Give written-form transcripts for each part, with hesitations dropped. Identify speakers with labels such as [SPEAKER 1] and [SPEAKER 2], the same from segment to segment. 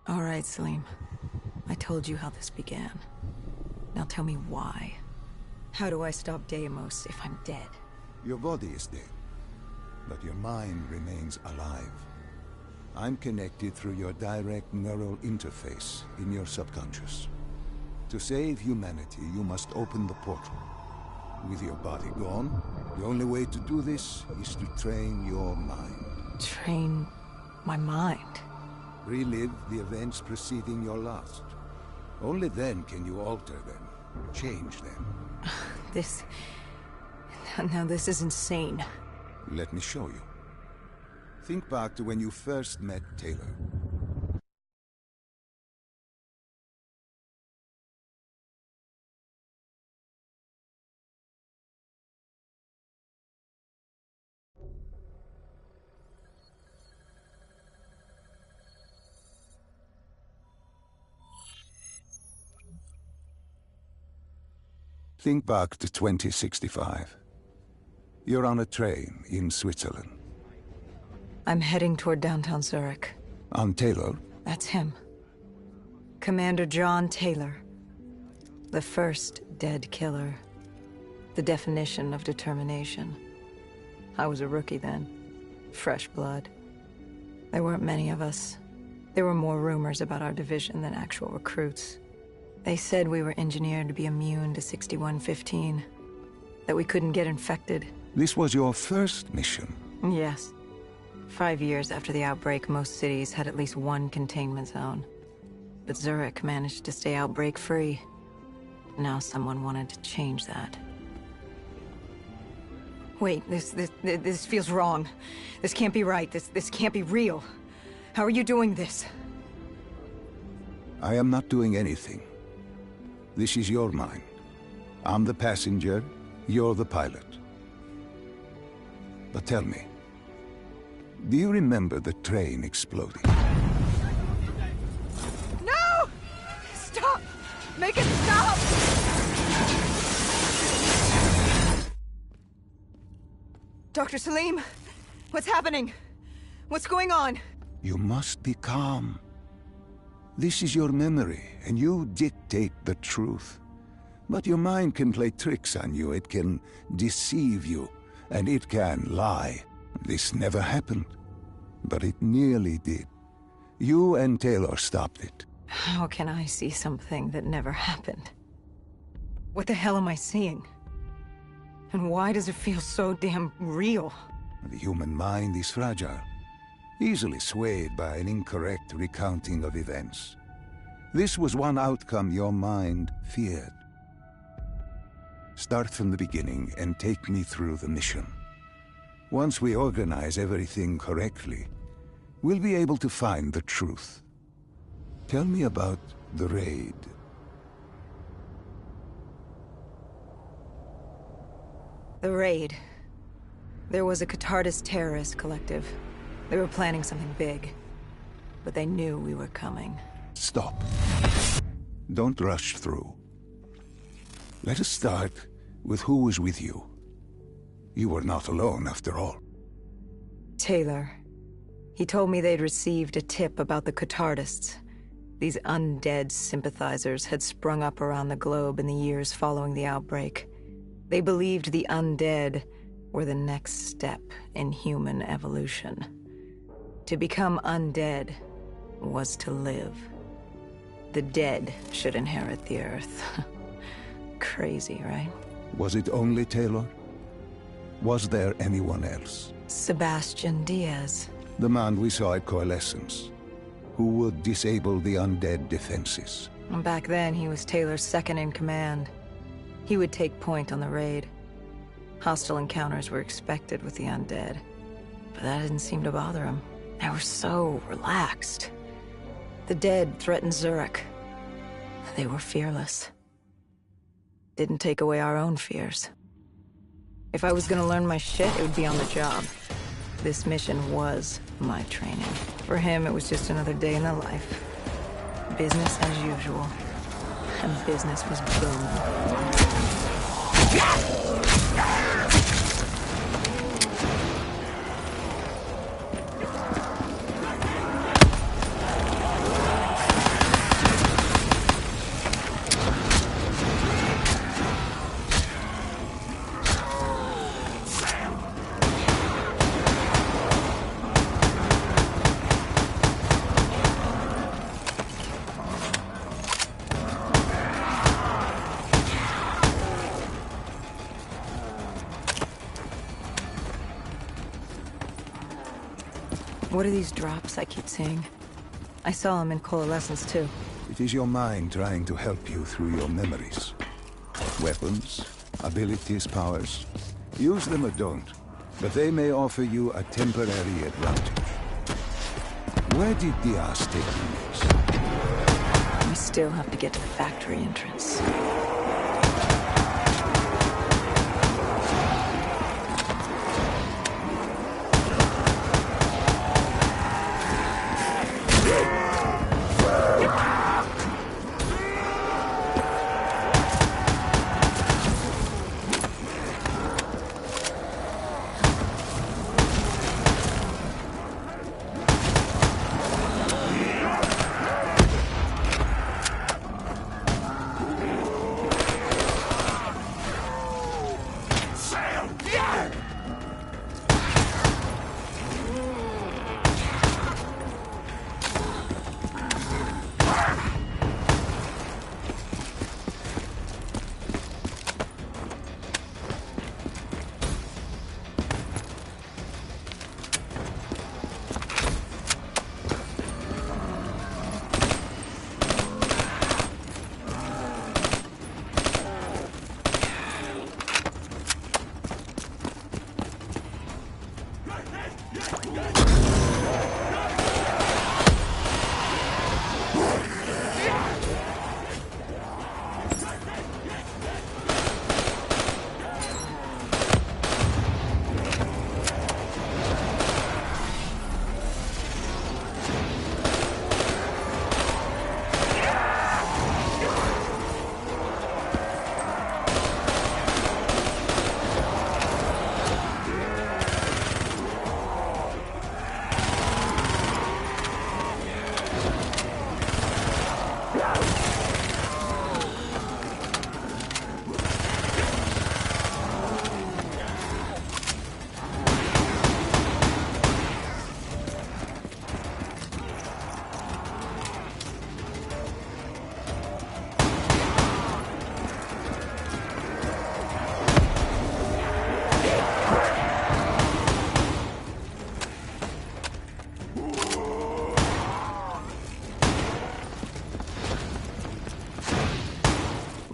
[SPEAKER 1] All right, Salim. I told you how this began. Now tell me why. How do I stop Deimos if I'm dead?
[SPEAKER 2] Your body is dead, but your mind remains alive. I'm connected through your direct neural interface in your subconscious. To save humanity, you must open the portal. With your body gone, the only way to do this is to train your mind.
[SPEAKER 1] Train my mind?
[SPEAKER 2] Relive the events preceding your last. Only then can you alter them, change them.
[SPEAKER 1] Now this is insane.
[SPEAKER 2] Let me show you. Think back to when you first met Taylor. Think back to 2065. You're on a train in Switzerland.
[SPEAKER 1] I'm heading toward downtown Zurich.
[SPEAKER 2] On Taylor?
[SPEAKER 1] That's him. Commander John Taylor. The first dead killer. The definition of determination. I was a rookie then. Fresh blood. There weren't many of us. There were more rumors about our division than actual recruits. They said we were engineered to be immune to 6115. That we couldn't get infected.
[SPEAKER 2] This was your first mission?
[SPEAKER 1] Yes. 5 years after the outbreak, most cities had at least one containment zone. But Zurich managed to stay outbreak-free. Now someone wanted to change that. Wait, this feels wrong. This can't be right. This can't be real. How are you doing this?
[SPEAKER 2] I am not doing anything. This is your mind. I'm the passenger, you're the pilot. But tell me, do you remember the train exploding?
[SPEAKER 1] No! Stop! Make it stop! Dr. Salim, what's happening? What's going on?
[SPEAKER 2] You must be calm. This is your memory, and you dictate the truth. But your mind can play tricks on you, it can deceive you, and it can lie. This never happened, but it nearly did. You and Taylor stopped it.
[SPEAKER 1] How can I see something that never happened? What the hell am I seeing? And why does it feel so damn real?
[SPEAKER 2] The human mind is fragile, easily swayed by an incorrect recounting of events. This was one outcome your mind feared. Start from the beginning and take me through the mission. Once we organize everything correctly, we'll be able to find the truth. Tell me about the raid.
[SPEAKER 1] The raid. There was a Catardist terrorist collective. They were planning something big, but they knew we were coming.
[SPEAKER 2] Stop. Don't rush through. Let us start with who was with you. You were not alone, after all.
[SPEAKER 1] Taylor. He told me they'd received a tip about the Catardists. These undead sympathizers had sprung up around the globe in the years following the outbreak. They believed the undead were the next step in human evolution. To become undead was to live. The dead should inherit the Earth. Crazy, right?
[SPEAKER 2] Was it only Taylor? Was there anyone else?
[SPEAKER 1] Sebastian Diaz.
[SPEAKER 2] The man we saw at Coalescence, who would disable the undead defenses.
[SPEAKER 1] Back then, he was Taylor's second in command. He would take point on the raid. Hostile encounters were expected with the undead, but that didn't seem to bother him. They were so relaxed. The dead threatened Zurich. They were fearless. Didn't take away our own fears. If I was gonna learn my shit, it would be on the job. This mission was my training. For him, it was just another day in the life. Business as usual. And business was booming. What are these drops I keep seeing? I saw them in Coalescence too.
[SPEAKER 2] It is your mind trying to help you through your memories. Weapons, abilities, powers. Use them or don't, but they may offer you a temporary advantage. Where did Diaz take you next?
[SPEAKER 1] We still have to get to the factory entrance.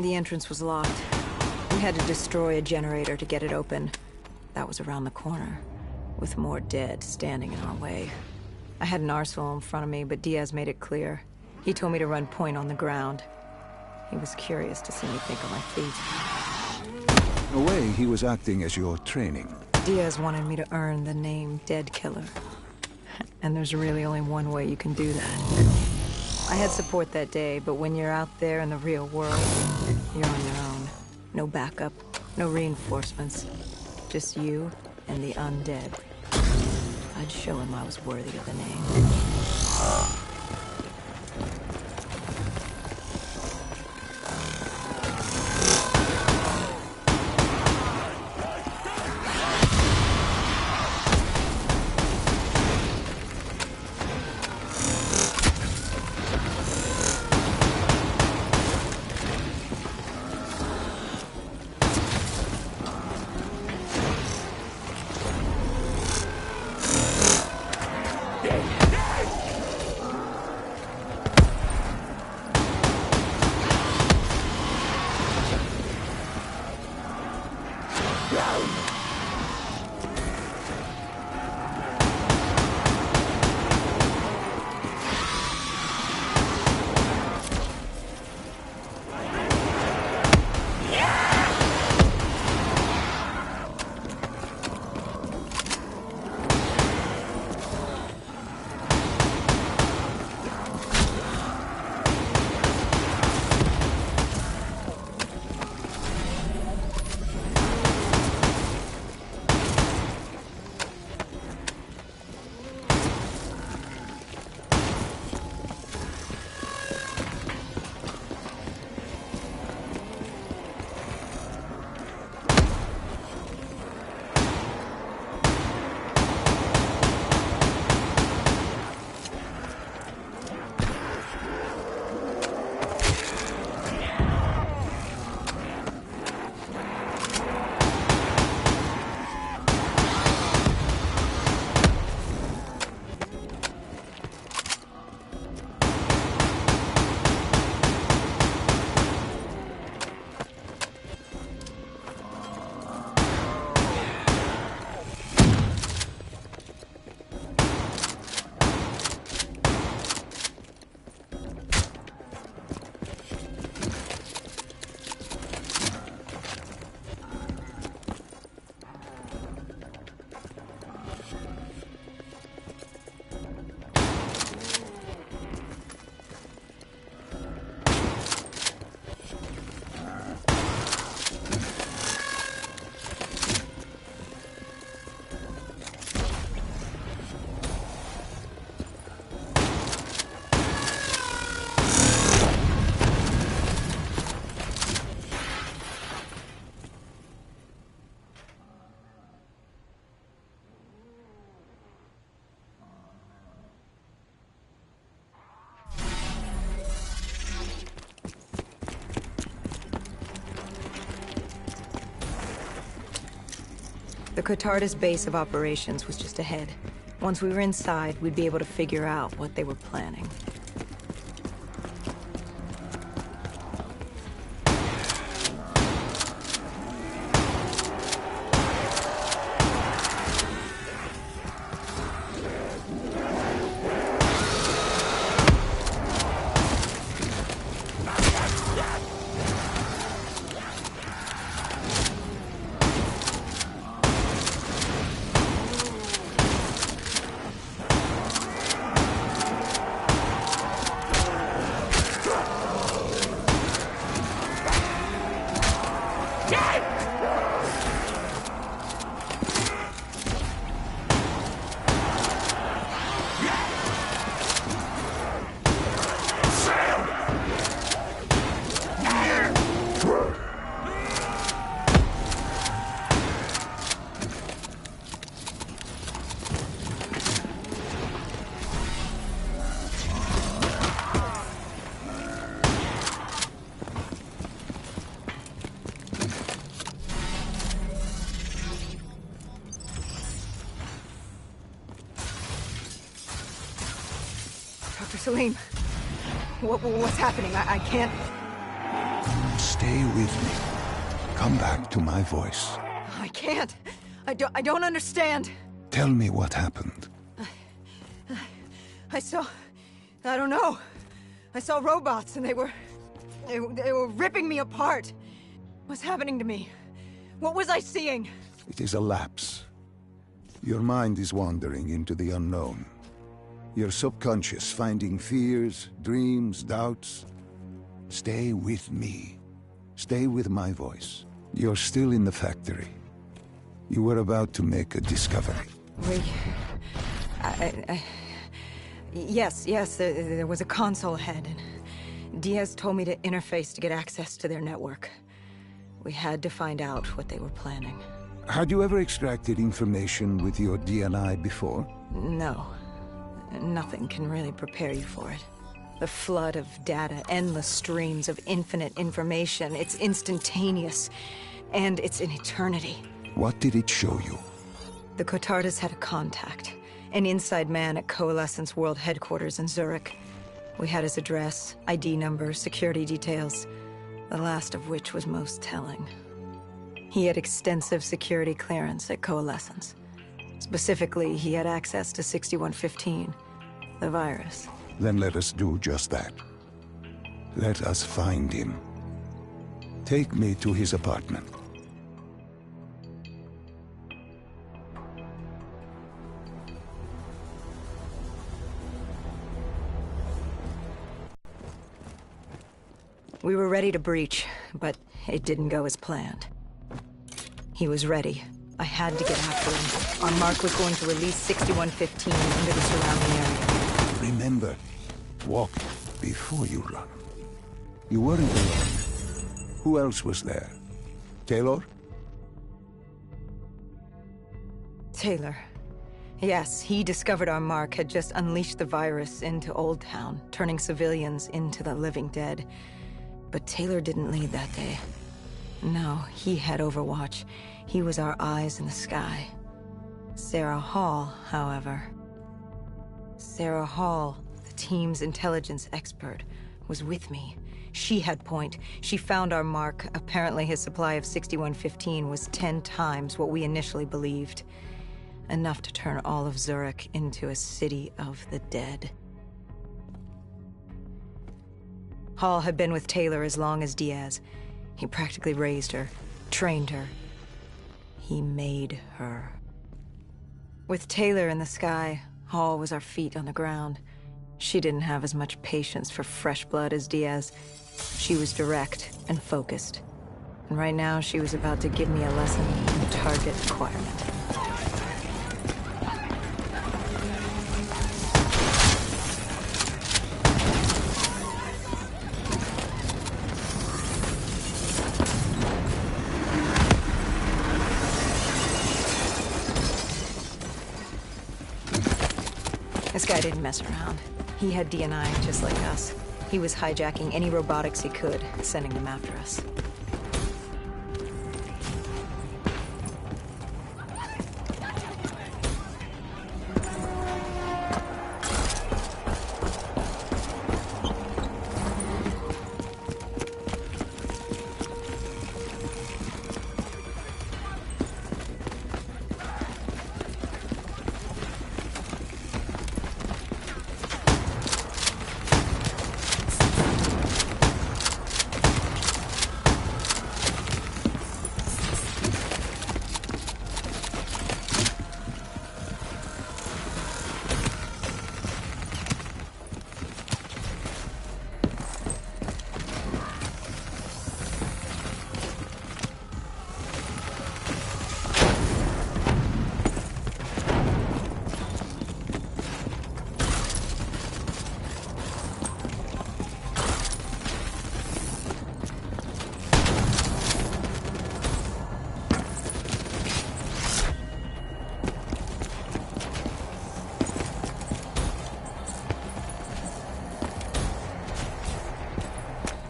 [SPEAKER 1] The entrance was locked. We had to destroy a generator to get it open. That was around the corner, with more dead standing in our way. I had an arsenal in front of me, but Diaz made it clear. He told me to run point on the ground. He was curious to see me think on my feet.
[SPEAKER 2] In a way, he was acting as your training.
[SPEAKER 1] Diaz wanted me to earn the name Dead Killer. And there's really only one way you can do that. I had support that day, but when you're out there in the real world, you're on your own. No backup, no reinforcements. Just you and the undead. I'd show him I was worthy of the name. The Cotardis base of operations was just ahead. Once we were inside, we'd be able to figure out what they were planning. Dr. Salim, what's happening? I can't...
[SPEAKER 2] Stay with me. Come back to my voice.
[SPEAKER 1] I can't. I don't understand.
[SPEAKER 2] Tell me what happened.
[SPEAKER 1] I don't know. I saw robots and they were ripping me apart. What's happening to me? What was I seeing?
[SPEAKER 2] It is a lapse. Your mind is wandering into the unknown. Your subconscious finding fears, dreams, doubts. Stay with me. Stay with my voice. You're still in the factory. You were about to make a discovery.
[SPEAKER 1] Yes, there was a console ahead, and Diaz told me to interface to get access to their network. We had to find out what they were planning.
[SPEAKER 2] Had you ever extracted information with your DNI before?
[SPEAKER 1] No. Nothing can really prepare you for it. The flood of data, endless streams of infinite information, it's instantaneous, and it's an eternity.
[SPEAKER 2] What did it show you?
[SPEAKER 1] The Cotardis had a contact, an inside man at Coalescence World Headquarters in Zurich. We had his address, ID number, security details, the last of which was most telling. He had extensive security clearance at Coalescence. Specifically, he had access to 6115, the virus.
[SPEAKER 2] Then let us do just that. Let us find him. Take me to his apartment.
[SPEAKER 1] We were ready to breach, but it didn't go as planned. He was ready. I had to get after him. Our mark was going to release 6115 into the surrounding area.
[SPEAKER 2] Remember, walk before you run. You weren't alone. Who else was there? Taylor?
[SPEAKER 1] Taylor. Yes, he discovered our mark had just unleashed the virus into Old Town, turning civilians into the living dead. But Taylor didn't lead that day. No, he had Overwatch. He was our eyes in the sky. Sarah Hall, however... Sarah Hall, the team's intelligence expert, was with me. She had point. She found our mark. Apparently his supply of 6115 was 10 times what we initially believed. Enough to turn all of Zurich into a city of the dead. Hall had been with Taylor as long as Diaz. He practically raised her, trained her. He made her. With Taylor in the sky, Hall was our feet on the ground. She didn't have as much patience for fresh blood as Diaz. She was direct and focused. And right now, she was about to give me a lesson in target acquirement. This guy didn't mess around. He had DNI just like us. He was hijacking any robotics he could, sending them after us.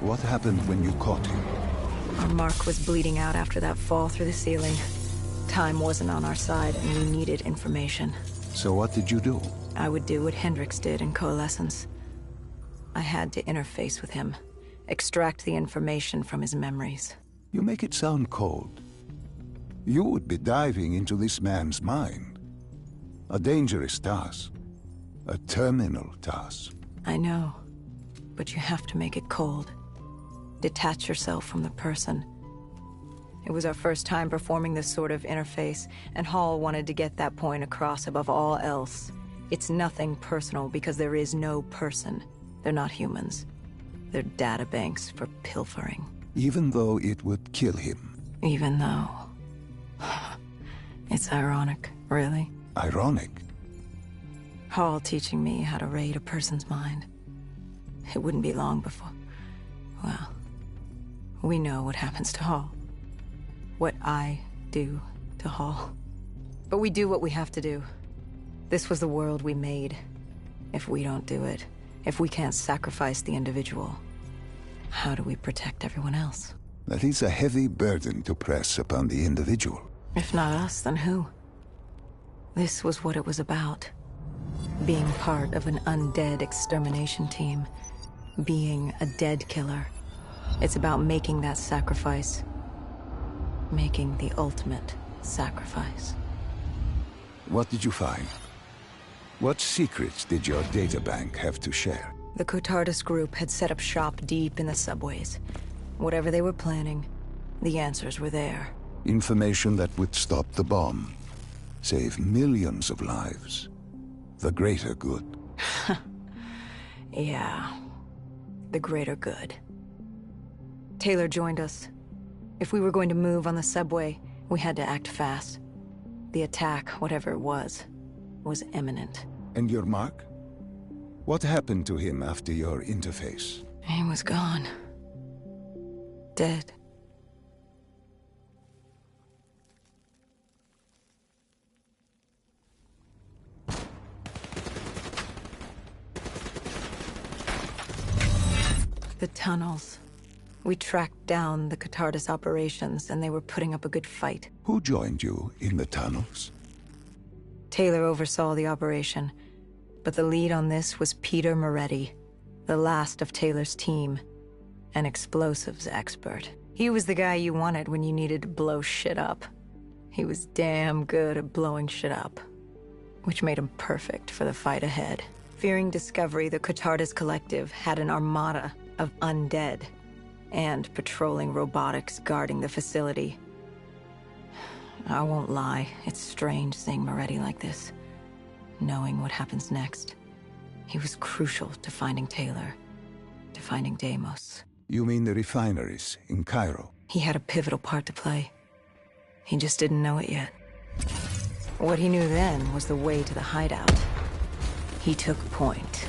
[SPEAKER 2] What happened when you caught him?
[SPEAKER 1] Our mark was bleeding out after that fall through the ceiling. Time wasn't on our side, and we needed information.
[SPEAKER 2] So what did you do?
[SPEAKER 1] I would do what Hendricks did in Coalescence. I had to interface with him, extract the information from his memories.
[SPEAKER 2] You make it sound cold. You would be diving into this man's mind. A dangerous task. A terminal task.
[SPEAKER 1] I know, but you have to make it cold. Detach yourself from the person. It was our first time performing this sort of interface, and Hall wanted to get that point across above all else. It's nothing personal because there is no person. They're not humans. They're databanks for pilfering.
[SPEAKER 2] Even though it would kill him.
[SPEAKER 1] Even though... It's ironic, really.
[SPEAKER 2] Ironic?
[SPEAKER 1] Hall teaching me how to raid a person's mind. It wouldn't be long before... Well, we know what happens to Hall. What I do to Hall. But we do what we have to do. This was the world we made. If we don't do it, if we can't sacrifice the individual, how do we protect everyone else?
[SPEAKER 2] That is a heavy burden to press upon the individual.
[SPEAKER 1] If not us, then who? This was what it was about. Being part of an undead extermination team. Being a dead killer. It's about making that sacrifice. Making the ultimate sacrifice.
[SPEAKER 2] What did you find? What secrets did your databank have to share?
[SPEAKER 1] The Cotardus group had set up shop deep in the subways. Whatever they were planning, the answers were there.
[SPEAKER 2] Information that would stop the bomb. Save millions of lives. The greater good.
[SPEAKER 1] Yeah. The greater good. Taylor joined us. If we were going to move on the subway, we had to act fast. The attack, whatever it was imminent.
[SPEAKER 2] And your mark? What happened to him after your interface?
[SPEAKER 1] He was gone. Dead. The tunnels. We tracked down the Cotardus operations, and they were putting up a good fight.
[SPEAKER 2] Who joined you in the tunnels?
[SPEAKER 1] Taylor oversaw the operation, but the lead on this was Peter Moretti, the last of Taylor's team, an explosives expert. He was the guy you wanted when you needed to blow shit up. He was damn good at blowing shit up, which made him perfect for the fight ahead. Fearing discovery, the Cotardus Collective had an armada of undead and patrolling robotics guarding the facility. I won't lie, it's strange seeing Moretti like this, knowing what happens next. He was crucial to finding Taylor, to finding Deimos.
[SPEAKER 2] You mean the refineries in Cairo?
[SPEAKER 1] He had a pivotal part to play. He just didn't know it yet. What he knew then was the way to the hideout. He took point.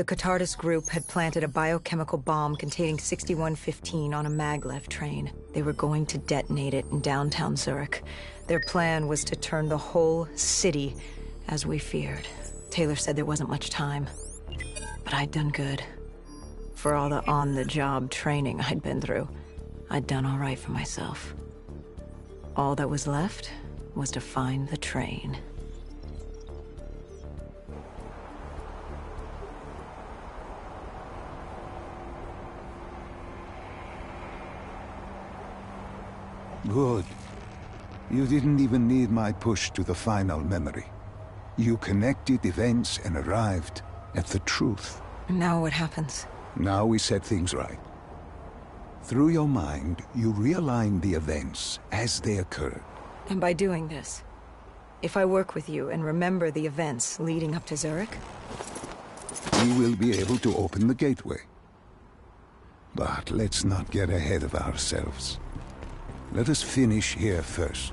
[SPEAKER 1] The Catardus group had planted a biochemical bomb containing 6115 on a maglev train. They were going to detonate it in downtown Zurich. Their plan was to turn the whole city, as we feared. Taylor said there wasn't much time. But I'd done good. For all the on-the-job training I'd been through, I'd done all right for myself. All that was left was to find the train.
[SPEAKER 2] Good. You didn't even need my push to the final memory. You connected events and arrived at the truth.
[SPEAKER 1] And now what happens?
[SPEAKER 2] Now we set things right. Through your mind, you realign the events as they occurred.
[SPEAKER 1] And by doing this, if I work with you and remember the events leading up to Zurich,
[SPEAKER 2] we will be able to open the gateway. But let's not get ahead of ourselves. Let us finish here first.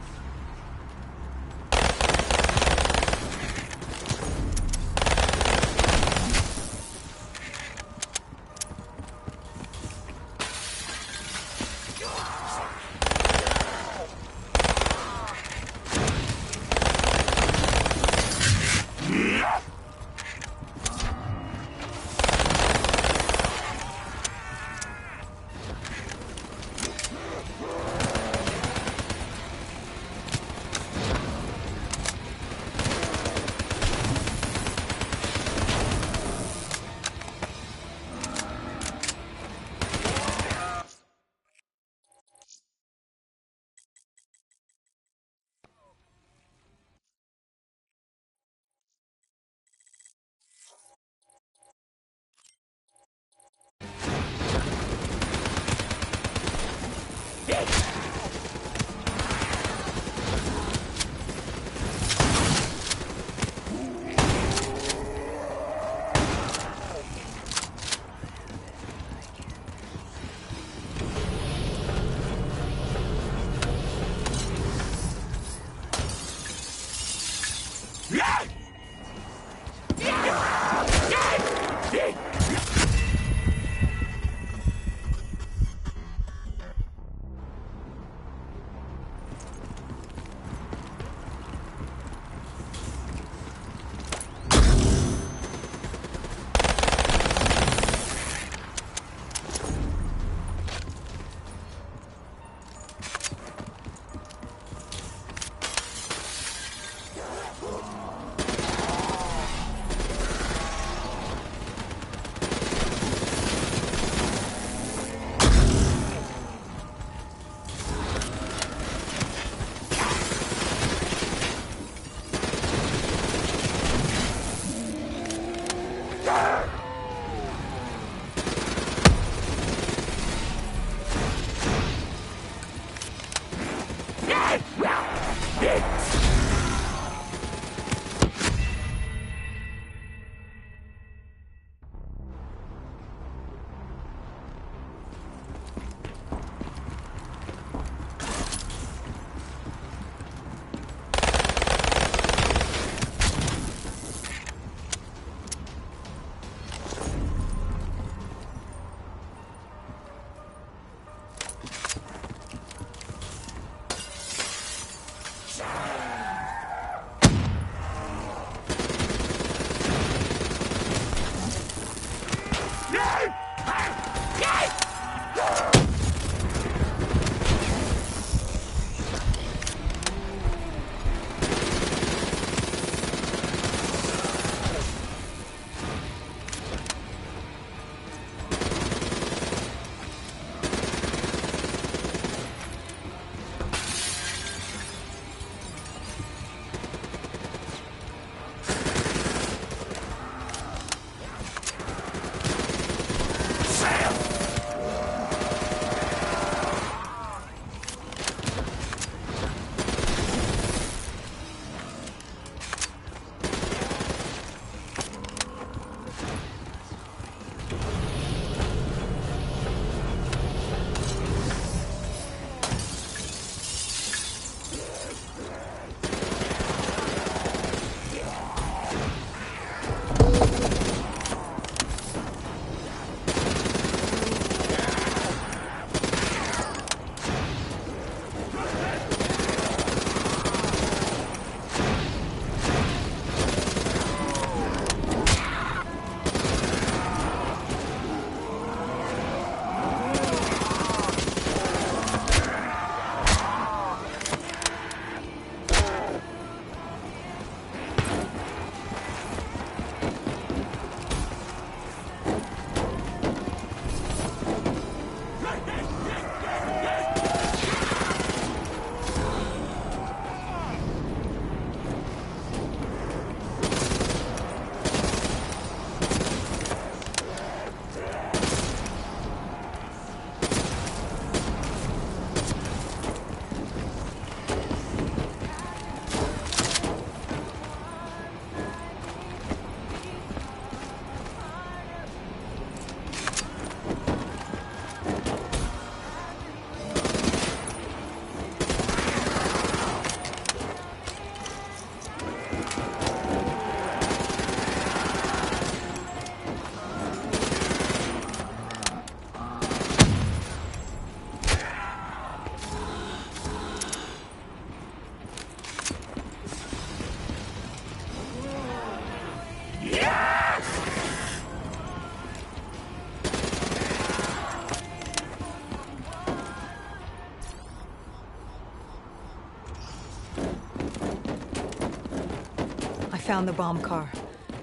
[SPEAKER 1] Found the bomb car.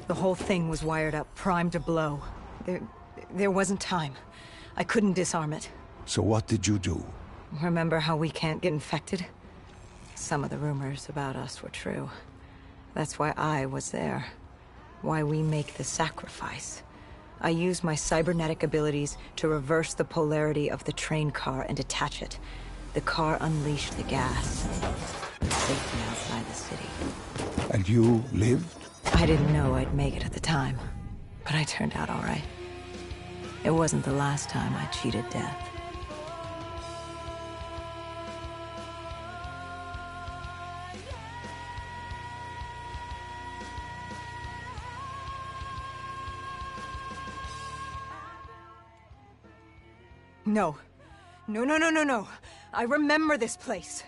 [SPEAKER 1] The whole thing was wired up, primed to blow. There wasn't time. I couldn't disarm it.
[SPEAKER 2] So what did you do?
[SPEAKER 1] Remember how we can't get infected? Some of the rumors about us were true. That's why I was there. Why we make the sacrifice. I used my cybernetic abilities to reverse the polarity of the train car and detach it. The car unleashed the gas, safely outside the city.
[SPEAKER 2] And you lived?
[SPEAKER 1] I didn't know I'd make it at the time, but I turned out all right. It wasn't the last time I cheated death. No. No. I remember this place.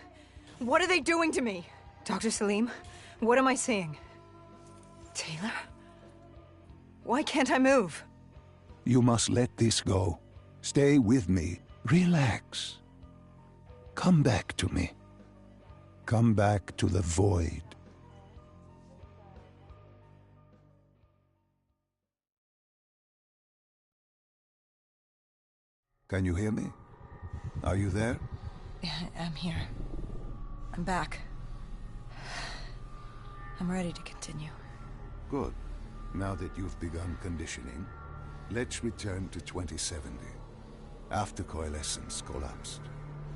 [SPEAKER 1] What are they doing to me? Dr. Salim, what am I seeing? Taylor? Why can't I move?
[SPEAKER 2] You must let this go. Stay with me. Relax. Come back to me. Come back to the void. Can you hear me? Are you there?
[SPEAKER 1] Yeah, I'm here. I'm back. I'm ready to continue.
[SPEAKER 2] Good. Now that you've begun conditioning, let's return to 2070. After Coalescence collapsed.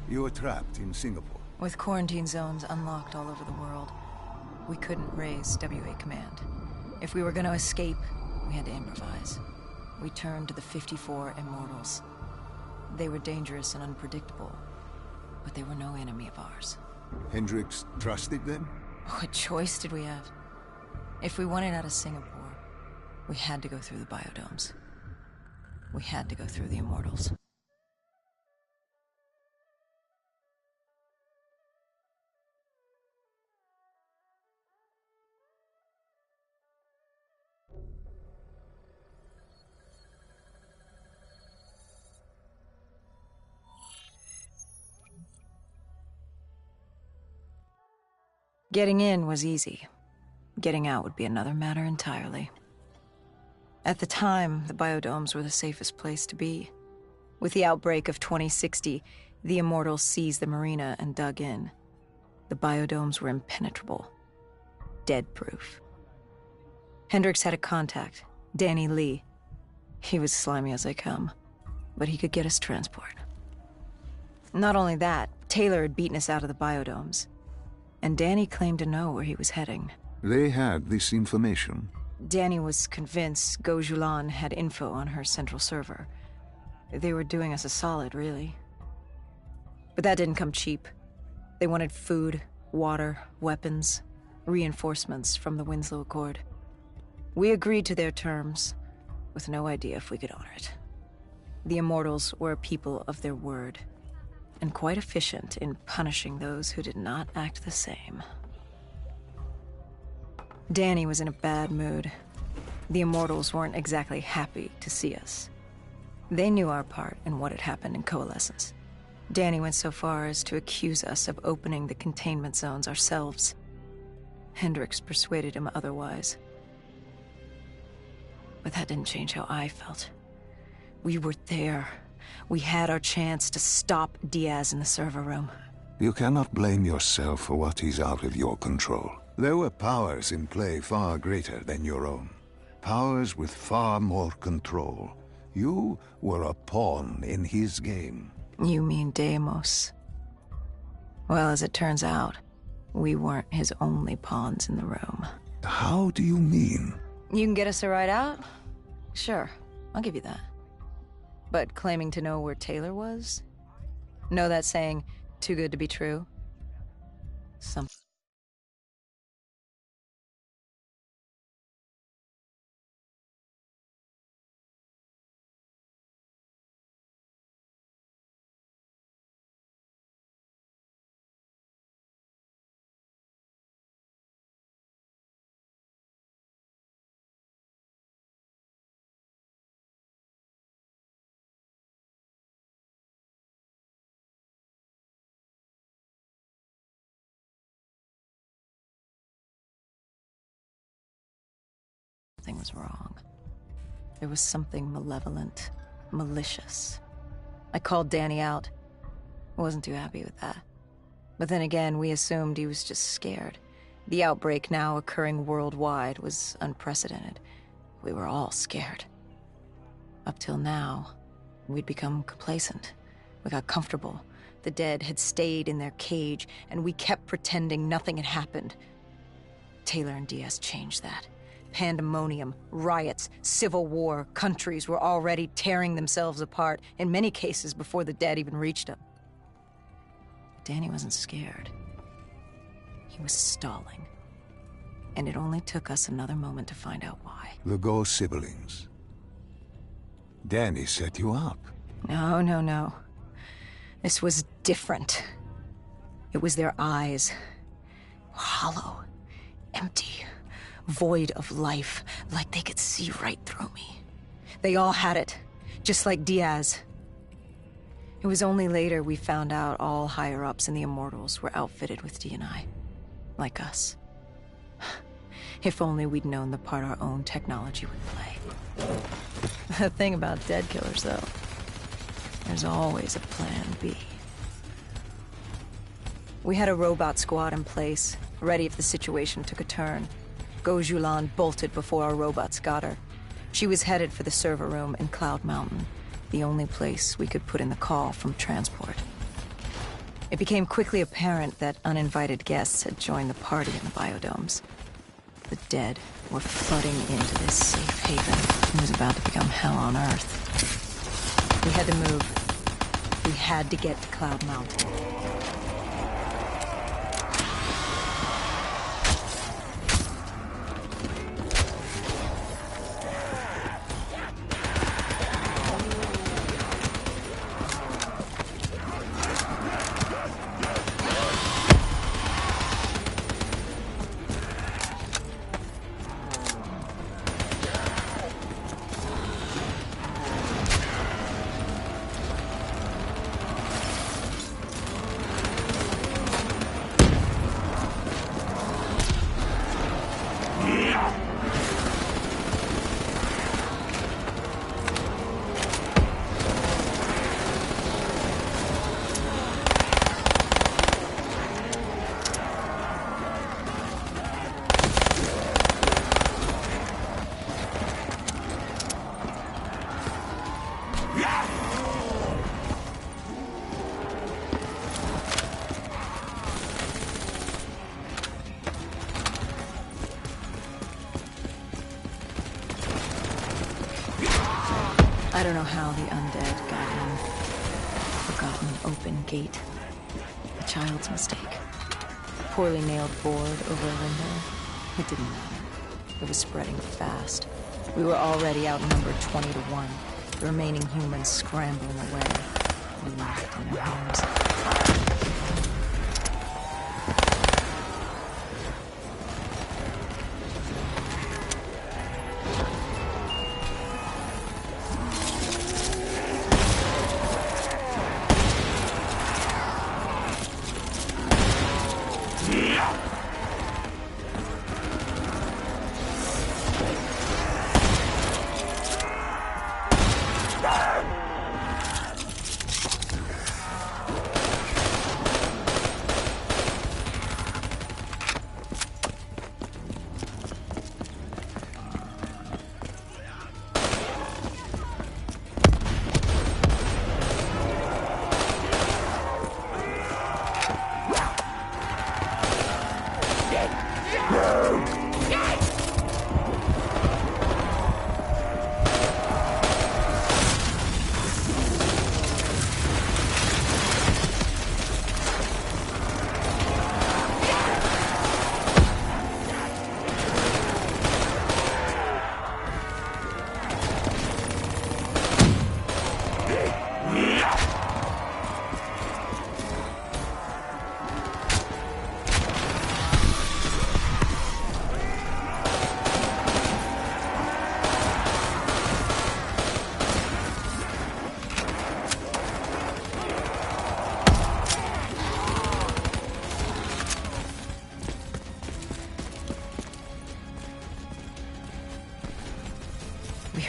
[SPEAKER 2] You were trapped in Singapore.
[SPEAKER 1] With quarantine zones unlocked all over the world, we couldn't raise WA command. If we were going to escape, we had to improvise. We turned to the 54 Immortals. They were dangerous and unpredictable, but they were no enemy of ours.
[SPEAKER 2] Hendricks trusted them?
[SPEAKER 1] What choice did we have? If we wanted out of Singapore, we had to go through the biodomes. We had to go through the Immortals. Getting in was easy. Getting out would be another matter entirely. At the time, the biodomes were the safest place to be. With the outbreak of 2060, the Immortals seized the marina and dug in. The biodomes were impenetrable. Dead-proof. Hendricks had a contact, Danny Lee. He was slimy as they come, but he could get us transport. Not only that, Taylor had beaten us out of the biodomes. And Danny claimed to know where he was heading.
[SPEAKER 2] They had this information.
[SPEAKER 1] Danny was convinced Gojulan had info on her central server. They were doing us a solid, really. But that didn't come cheap. They wanted food, water, weapons, reinforcements from the Winslow Accord. We agreed to their terms, with no idea if we could honor it. The Immortals were a people of their word, and quite efficient in punishing those who did not act the same. Danny was in a bad mood. The Immortals weren't exactly happy to see us. They knew our part in what had happened in Coalescence. Danny went so far as to accuse us of opening the containment zones ourselves. Hendricks persuaded him otherwise. But that didn't change how I felt. We were there. We had our chance to stop Diaz in the server room.
[SPEAKER 2] You cannot blame yourself for what is out of your control. There were powers in play far greater than your own. Powers with far more control. You were a pawn in his game.
[SPEAKER 1] You mean Deimos? Well, as it turns out, we weren't his only pawns in the room.
[SPEAKER 2] How do you mean?
[SPEAKER 1] You can get us a ride out? Sure, I'll give you that. But claiming to know where Taylor was? Know that saying, too good to be true? Something was wrong. There was something malevolent, malicious. I called Danny out. I wasn't too happy with that. But then again, we assumed he was just scared. The outbreak now occurring worldwide was unprecedented. We were all scared. Up till now, we'd become complacent. We got comfortable, The dead had stayed in their cage, and we kept pretending nothing had happened. Taylor and Diaz changed that. Pandemonium, riots, civil war, countries were already tearing themselves apart, in many cases before the dead even reached them. But Danny wasn't scared. He was stalling. And it only took us another moment to find out why.
[SPEAKER 2] Legault siblings. Danny set you up.
[SPEAKER 1] No. This was different. It was their eyes. Hollow. Empty. Void of life. Like they could see right through me. They all had it. Just like Diaz. It was only later we found out all higher-ups in the Immortals were outfitted with D&I. Like us. If only we'd known the part our own technology would play. The thing about dead killers, though, there's always a plan B. We had a robot squad in place, ready if the situation took a turn. Gojulan bolted before our robots got her. She was headed for the server room in Cloud Mountain, the only place we could put in the call from transport. It became quickly apparent that uninvited guests had joined the party in the biodomes. The dead were flooding into this safe haven. It was about to become hell on Earth. We had to move. We had to get to Cloud Mountain. I don't know how the undead got in. Forgotten open gate. A child's mistake. A poorly nailed board over a window. It didn't matter. It was spreading fast. We were already outnumbered 20 to 1. The remaining humans scrambling away. We locked in our homes.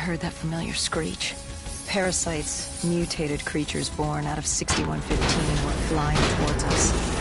[SPEAKER 1] Heard that familiar screech. Parasites, mutated creatures born out of 6115 were flying towards us.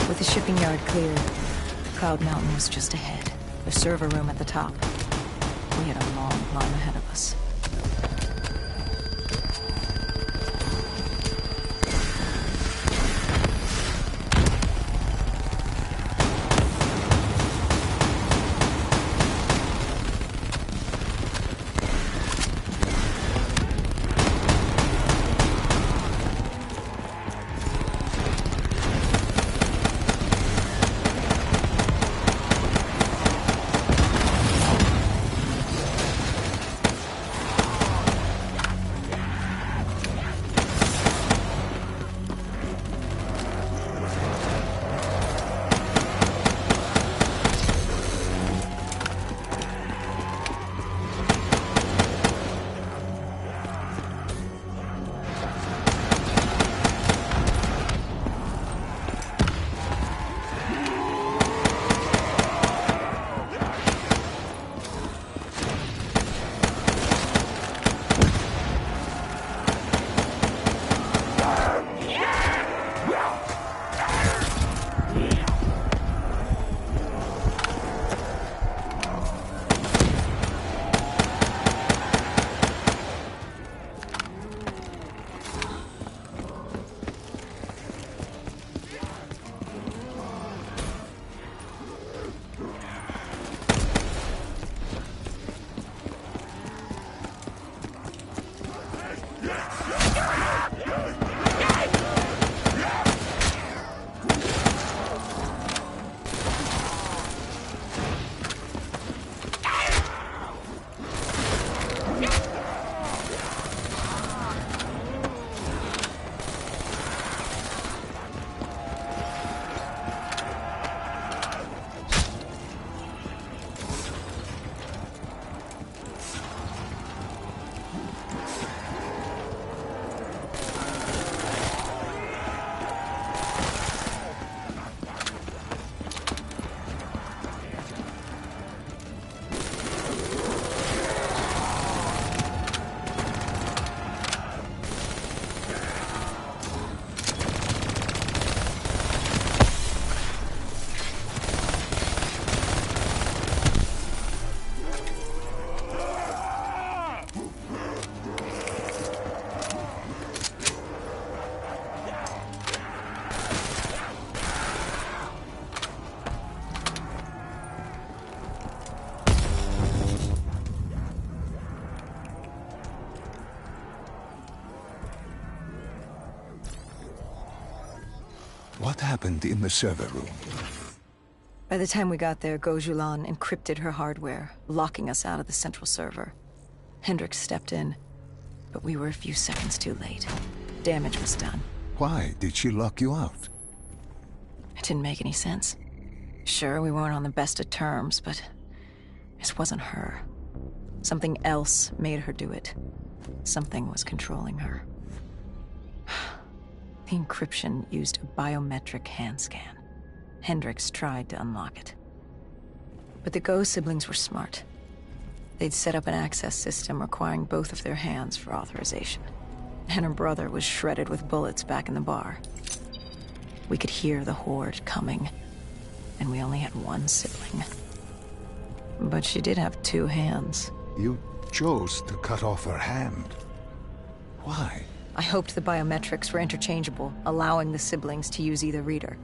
[SPEAKER 1] With the shipping yard cleared, Cloud Mountain was just ahead. The server room at the top. We had a long climb ahead of us.
[SPEAKER 2] What happened in the server room?
[SPEAKER 1] By the time we got there, Gojulan encrypted her hardware, locking us out of the central server. Hendricks stepped in, but we were a few seconds too late. Damage was done.
[SPEAKER 2] Why did she lock you out?
[SPEAKER 1] It didn't make any sense. Sure, we weren't on the best of terms, but this wasn't her. Something else made her do it. Something was controlling her. The encryption used a biometric hand scan. Hendricks tried to unlock it. But the Go siblings were smart. They'd set up an access system requiring both of their hands for authorization. And her brother was shredded with bullets back in the bar. We could hear the horde coming, and we only had one sibling. But she did have two hands.
[SPEAKER 2] You chose to cut off her hand. Why?
[SPEAKER 1] I hoped the biometrics were interchangeable, allowing the siblings to use either reader.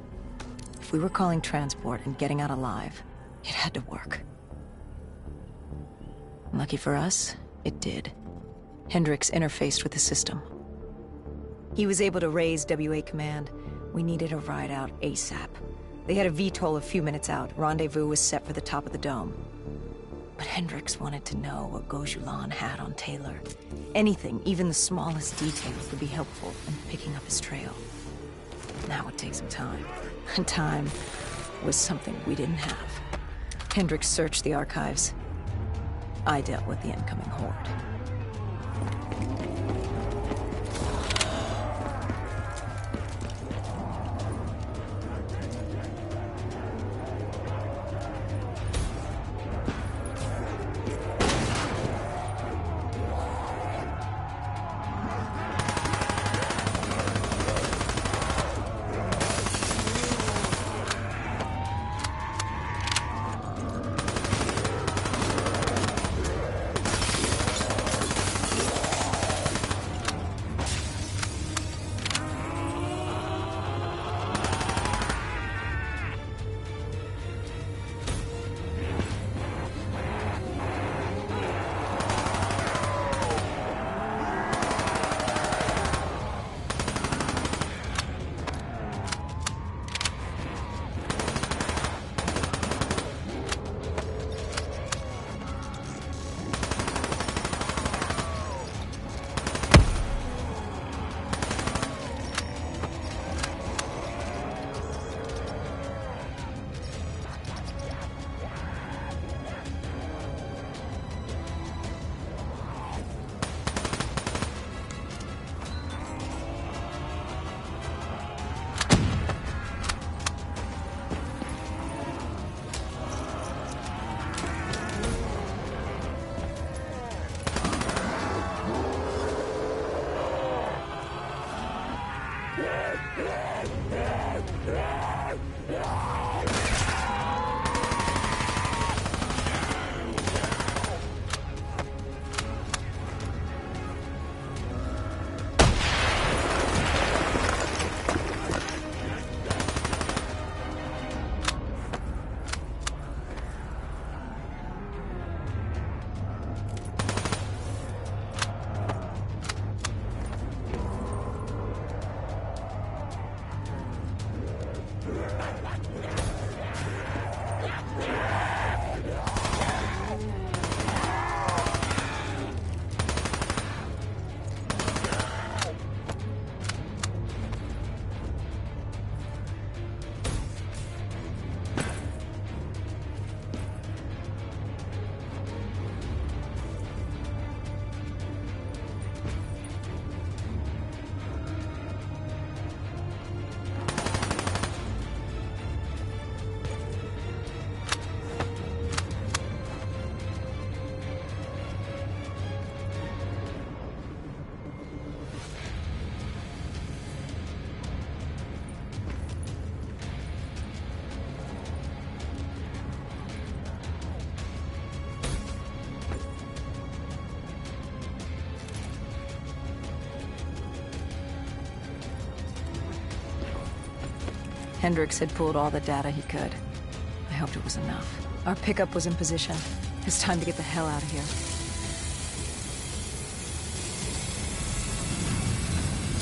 [SPEAKER 1] If we were calling transport and getting out alive, it had to work. Lucky for us, it did. Hendricks interfaced with the system. He was able to raise WA command. We needed a ride out ASAP. They had a VTOL a few minutes out. Rendezvous was set for the top of the dome. But Hendricks wanted to know what Gojulan had on Taylor. Anything, even the smallest detail, would be helpful in picking up his trail. That would take some time. And time was something we didn't have. Hendricks searched the archives. I dealt with the incoming horde. Hendricks had pulled all the data he could. I hoped it was enough. Our pickup was in position. It's time to get the hell out of here.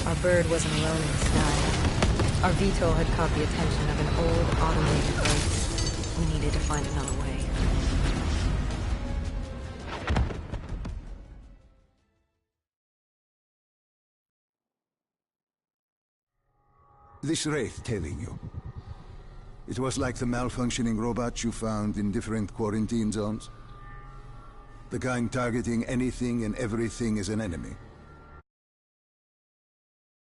[SPEAKER 1] Our bird wasn't alone in the sky. Our VTOL had caught the attention of an old, automated base. We needed to find another way.
[SPEAKER 2] This Wraith telling you. It was like the malfunctioning robots you found in different quarantine zones. The kind targeting anything and everything as an enemy.